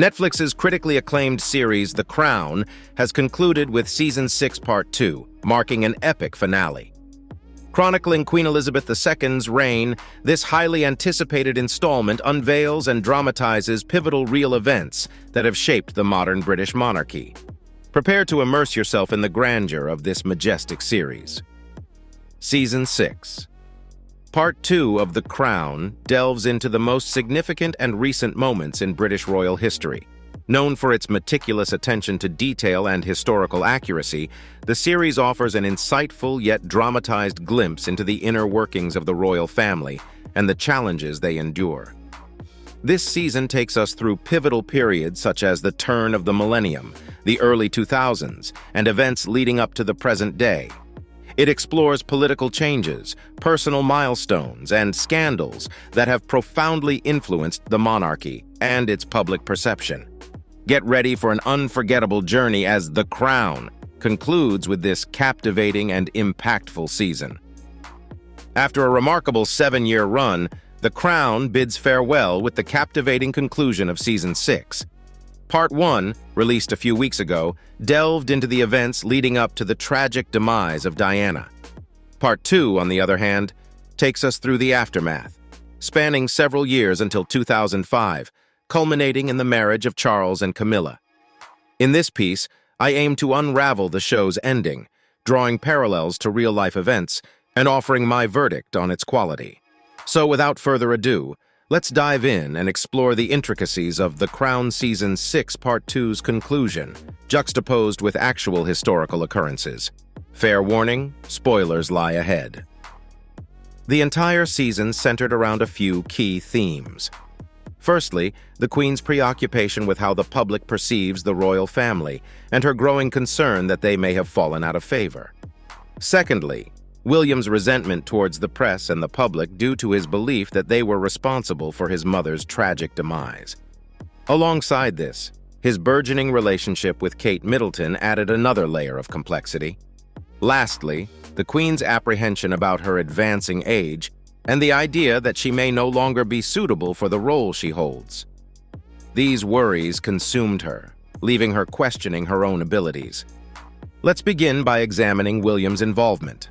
Netflix's critically acclaimed series, The Crown, has concluded with Season 6, Part 2, marking an epic finale. Chronicling Queen Elizabeth II's reign, this highly anticipated installment unveils and dramatizes pivotal real events that have shaped the modern British monarchy. Prepare to immerse yourself in the grandeur of this majestic series. Season 6. Part 2 of The Crown delves into the most significant and recent moments in British royal history. Known for its meticulous attention to detail and historical accuracy, the series offers an insightful yet dramatized glimpse into the inner workings of the royal family and the challenges they endure. This season takes us through pivotal periods such as the turn of the millennium, the early 2000s, and events leading up to the present day. It explores political changes, personal milestones, and scandals that have profoundly influenced the monarchy and its public perception. Get ready for an unforgettable journey as The Crown concludes with this captivating and impactful season. After a remarkable 7-year run, The Crown bids farewell with the captivating conclusion of Season 6. Part 1, released a few weeks ago, delved into the events leading up to the tragic demise of Diana. Part 2, on the other hand, takes us through the aftermath, spanning several years until 2005, culminating in the marriage of Charles and Camilla. In this piece, I aim to unravel the show's ending, drawing parallels to real-life events and offering my verdict on its quality. So without further ado, let's dive in and explore the intricacies of The Crown Season 6 Part 2's conclusion, juxtaposed with actual historical occurrences. Fair warning, spoilers lie ahead. The entire season centered around a few key themes. Firstly, the Queen's preoccupation with how the public perceives the royal family and her growing concern that they may have fallen out of favor. Secondly, William's resentment towards the press and the public due to his belief that they were responsible for his mother's tragic demise. Alongside this, his burgeoning relationship with Kate Middleton added another layer of complexity. Lastly, the Queen's apprehension about her advancing age and the idea that she may no longer be suitable for the role she holds. These worries consumed her, leaving her questioning her own abilities. Let's begin by examining William's involvement.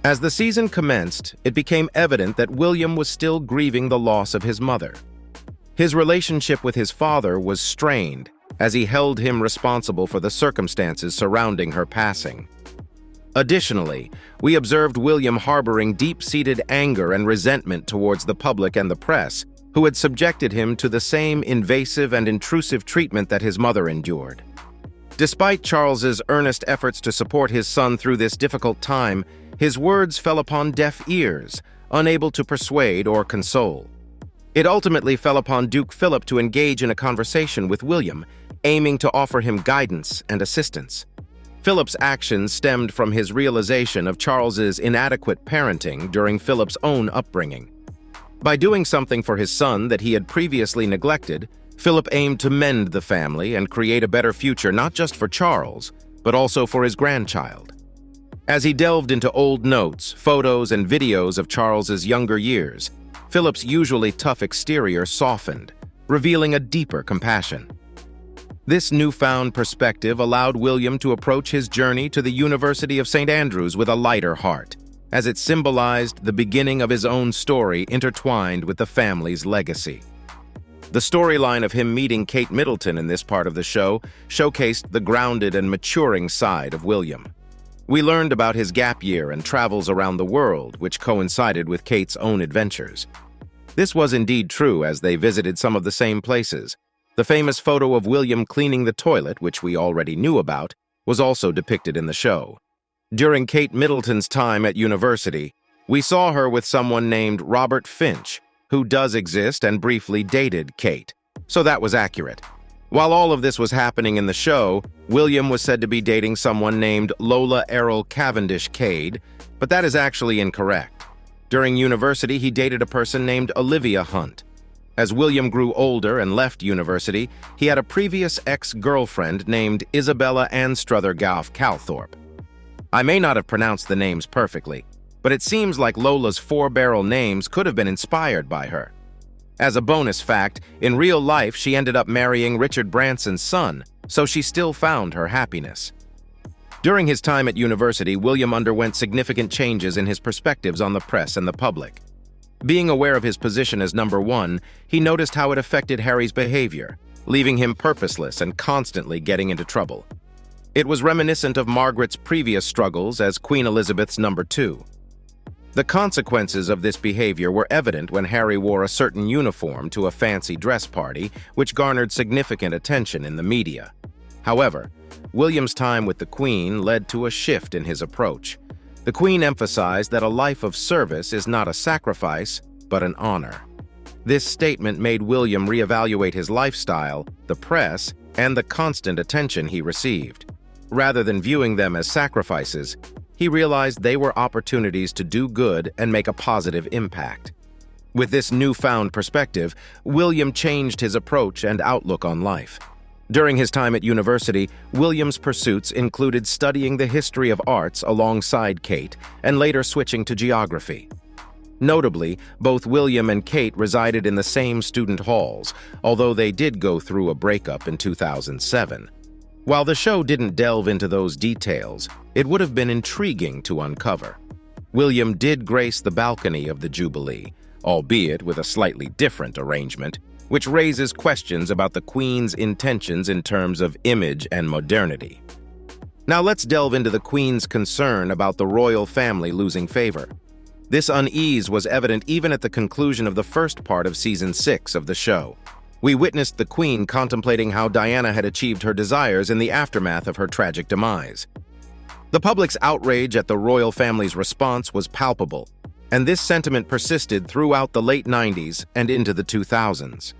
As the season commenced, it became evident that William was still grieving the loss of his mother. His relationship with his father was strained, as he held him responsible for the circumstances surrounding her passing. Additionally, we observed William harboring deep-seated anger and resentment towards the public and the press, who had subjected him to the same invasive and intrusive treatment that his mother endured. Despite Charles's earnest efforts to support his son through this difficult time, his words fell upon deaf ears, unable to persuade or console. It ultimately fell upon Duke Philip to engage in a conversation with William, aiming to offer him guidance and assistance. Philip's actions stemmed from his realization of Charles's inadequate parenting during Philip's own upbringing. By doing something for his son that he had previously neglected, Philip aimed to mend the family and create a better future not just for Charles, but also for his grandchild. As he delved into old notes, photos, and videos of Charles's younger years, Philip's usually tough exterior softened, revealing a deeper compassion. This newfound perspective allowed William to approach his journey to the University of St. Andrews with a lighter heart, as it symbolized the beginning of his own story intertwined with the family's legacy. The storyline of him meeting Kate Middleton in this part of the show showcased the grounded and maturing side of William. We learned about his gap year and travels around the world, which coincided with Kate's own adventures. This was indeed true, as they visited some of the same places. The famous photo of William cleaning the toilet, which we already knew about, was also depicted in the show. During Kate Middleton's time at university, we saw her with someone named Robert Finch, who does exist and briefly dated Kate. So that was accurate. While all of this was happening in the show, William was said to be dating someone named Lola Errol Cavendish Cade, but that is actually incorrect. During university, he dated a person named Olivia Hunt. As William grew older and left university, he had a previous ex-girlfriend named Isabella Anstruther Gough Calthorpe. I may not have pronounced the names perfectly, but it seems like Lola's four-barrel names could have been inspired by her. As a bonus fact, in real life she ended up marrying Richard Branson's son, so she still found her happiness. During his time at university, William underwent significant changes in his perspectives on the press and the public. Being aware of his position as number one, he noticed how it affected Harry's behavior, leaving him purposeless and constantly getting into trouble. It was reminiscent of Margaret's previous struggles as Queen Elizabeth's number two. The consequences of this behavior were evident when Harry wore a certain uniform to a fancy dress party, which garnered significant attention in the media. However, William's time with the Queen led to a shift in his approach. The Queen emphasized that a life of service is not a sacrifice, but an honor. This statement made William reevaluate his lifestyle, the press, and the constant attention he received. Rather than viewing them as sacrifices, he realized they were opportunities to do good and make a positive impact. With this newfound perspective, William changed his approach and outlook on life. During his time at university, William's pursuits included studying the history of arts alongside Kate and later switching to geography. Notably, both William and Kate resided in the same student halls, although they did go through a breakup in 2007. While the show didn't delve into those details, it would have been intriguing to uncover. William did grace the balcony of the Jubilee, albeit with a slightly different arrangement, which raises questions about the Queen's intentions in terms of image and modernity. Now let's delve into the Queen's concern about the royal family losing favor. This unease was evident even at the conclusion of the first part of Season 6 of the show. We witnessed the Queen contemplating how Diana had achieved her desires in the aftermath of her tragic demise. The public's outrage at the royal family's response was palpable, and this sentiment persisted throughout the late 90s and into the 2000s.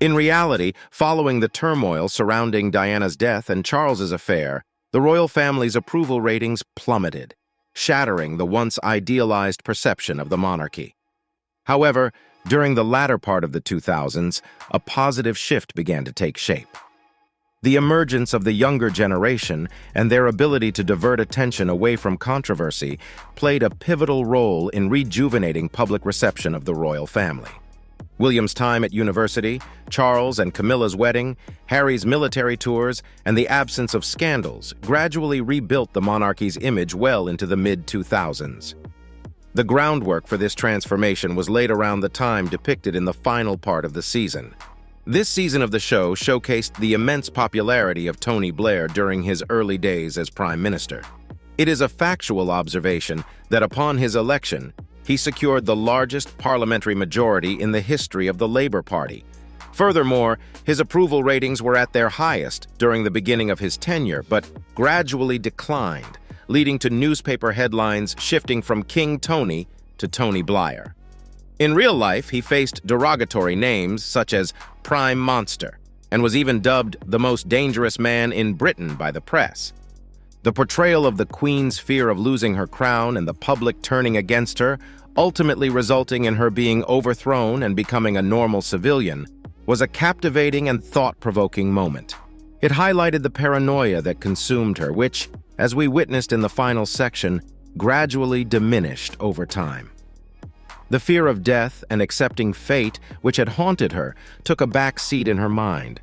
In reality, following the turmoil surrounding Diana's death and Charles's affair, the royal family's approval ratings plummeted, shattering the once idealized perception of the monarchy. However, during the latter part of the 2000s, a positive shift began to take shape. The emergence of the younger generation and their ability to divert attention away from controversy played a pivotal role in rejuvenating public reception of the royal family. William's time at university, Charles and Camilla's wedding, Harry's military tours, and the absence of scandals gradually rebuilt the monarchy's image well into the mid-2000s. The groundwork for this transformation was laid around the time depicted in the final part of the season. This season of the show showcased the immense popularity of Tony Blair during his early days as Prime Minister. It is a factual observation that upon his election, he secured the largest parliamentary majority in the history of the Labour Party. Furthermore, his approval ratings were at their highest during the beginning of his tenure, but gradually declined, leading to newspaper headlines shifting from King Tony to Tony Blair. In real life, he faced derogatory names such as Prime Monster and was even dubbed the most dangerous man in Britain by the press. The portrayal of the Queen's fear of losing her crown and the public turning against her, ultimately resulting in her being overthrown and becoming a normal civilian, was a captivating and thought-provoking moment. It highlighted the paranoia that consumed her, which, as we witnessed in the final section, gradually diminished over time. The fear of death and accepting fate, which had haunted her, took a back seat in her mind.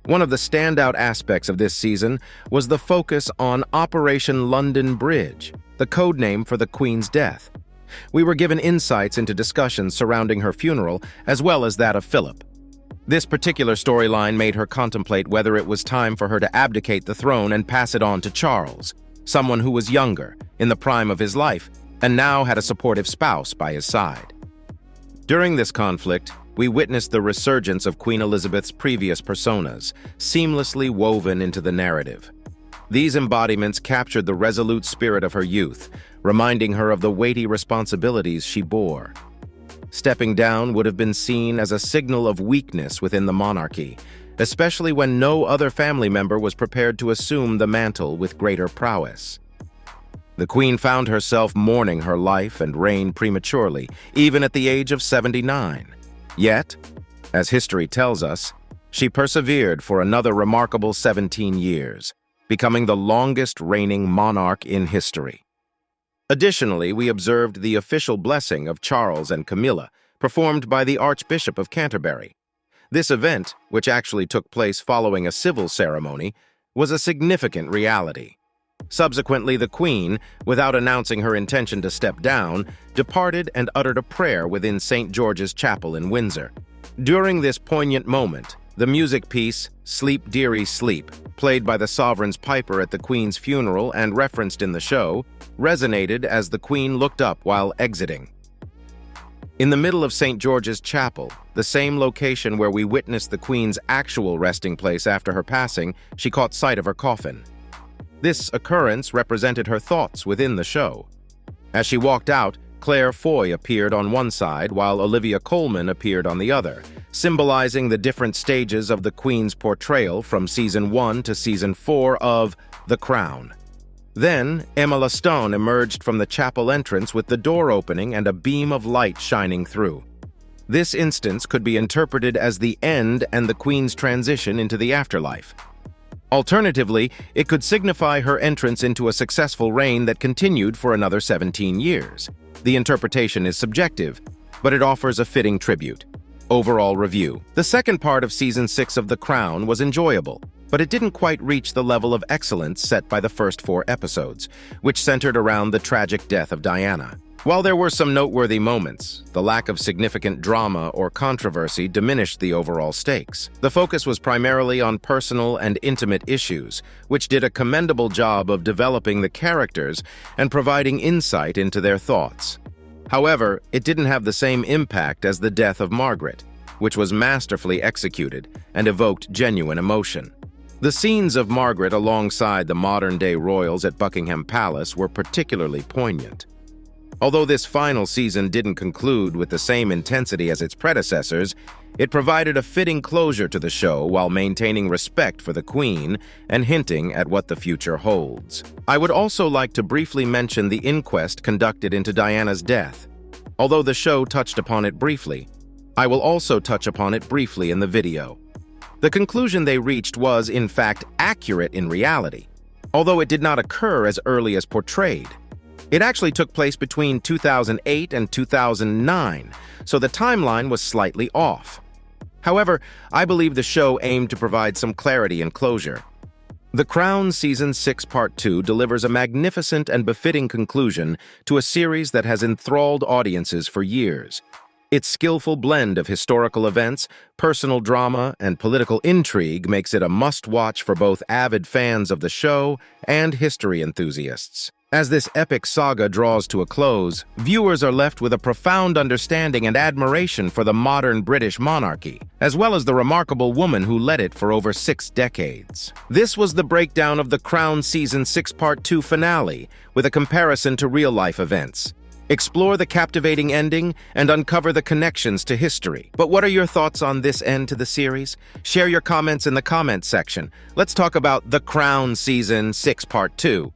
One of the standout aspects of this season was the focus on Operation London Bridge, the codename for the Queen's death. We were given insights into discussions surrounding her funeral, as well as that of Philip. This particular storyline made her contemplate whether it was time for her to abdicate the throne and pass it on to Charles, someone who was younger, in the prime of his life, and now had a supportive spouse by his side. During this conflict, we witnessed the resurgence of Queen Elizabeth's previous personas, seamlessly woven into the narrative. These embodiments captured the resolute spirit of her youth, reminding her of the weighty responsibilities she bore. Stepping down would have been seen as a signal of weakness within the monarchy, especially when no other family member was prepared to assume the mantle with greater prowess. The Queen found herself mourning her life and reign prematurely, even at the age of 79. Yet, as history tells us, she persevered for another remarkable 17 years, becoming the longest reigning monarch in history. Additionally, we observed the official blessing of Charles and Camilla, performed by the Archbishop of Canterbury. This event, which actually took place following a civil ceremony, was a significant reality. Subsequently, the Queen, without announcing her intention to step down, departed and uttered a prayer within St. George's Chapel in Windsor. During this poignant moment, the music piece, Sleep Dearie Sleep, played by the Sovereign's piper at the Queen's funeral and referenced in the show, resonated as the Queen looked up while exiting. In the middle of St. George's Chapel, the same location where we witnessed the Queen's actual resting place after her passing, she caught sight of her coffin. This occurrence represented her thoughts within the show. As she walked out, Claire Foy appeared on one side while Olivia Colman appeared on the other, symbolizing the different stages of the Queen's portrayal from Season 1 to Season 4 of The Crown. Then, Emma Stone emerged from the chapel entrance with the door opening and a beam of light shining through. This instance could be interpreted as the end and the Queen's transition into the afterlife. Alternatively, it could signify her entrance into a successful reign that continued for another 17 years. The interpretation is subjective, but it offers a fitting tribute. Overall review. The second part of Season 6 of The Crown was enjoyable, but it didn't quite reach the level of excellence set by the first 4 episodes, which centered around the tragic death of Diana. While there were some noteworthy moments, the lack of significant drama or controversy diminished the overall stakes. The focus was primarily on personal and intimate issues, which did a commendable job of developing the characters and providing insight into their thoughts. However, it didn't have the same impact as the death of Margaret, which was masterfully executed and evoked genuine emotion. The scenes of Margaret alongside the modern-day royals at Buckingham Palace were particularly poignant. Although this final season didn't conclude with the same intensity as its predecessors, it provided a fitting closure to the show while maintaining respect for the Queen and hinting at what the future holds. I would also like to briefly mention the inquest conducted into Diana's death. Although the show touched upon it briefly, I will also touch upon it briefly in the video. The conclusion they reached was, in fact, accurate in reality, although it did not occur as early as portrayed. It actually took place between 2008 and 2009, so the timeline was slightly off. However, I believe the show aimed to provide some clarity and closure. The Crown Season 6 Part 2 delivers a magnificent and befitting conclusion to a series that has enthralled audiences for years. Its skillful blend of historical events, personal drama, and political intrigue makes it a must-watch for both avid fans of the show and history enthusiasts. As this epic saga draws to a close, viewers are left with a profound understanding and admiration for the modern British monarchy, as well as the remarkable woman who led it for over 6 decades. This was the breakdown of The Crown Season 6 Part 2 finale, with a comparison to real-life events. Explore the captivating ending and uncover the connections to history. But what are your thoughts on this end to the series? Share your comments in the comments section. Let's talk about The Crown Season 6 Part 2.